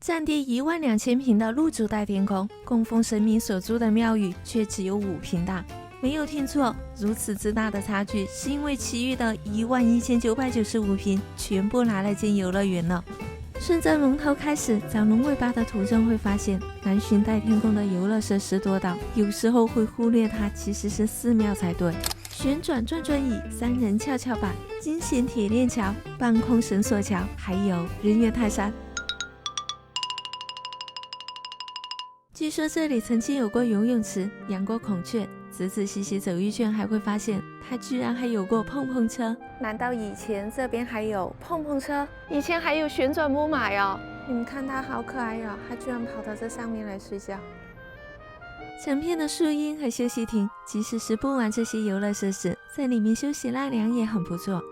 占地12000平的露珠大天宫，供奉神明所住的庙宇却只有5平大。没有听错，如此之大的差距，是因为其余的11995平全部拿来建游乐园了。顺着龙头开始找龙尾巴的途中，会发现南巡大天宫的游乐设施多到有时候会忽略它其实是寺庙才对。旋转转转椅、3人跷跷板、惊险铁链桥、半空绳索桥，还有人猿泰山。据说这里曾经有过游泳池，养过孔雀，仔仔细细走一圈还会发现它居然还有过碰碰车。难道以前这边还有碰碰车？以前还有旋转木马哟！你们看它好可爱哟，它居然跑到这上面来睡觉。成片的树荫和休息亭，即使是不玩这些游乐设施，在里面休息纳凉也很不错。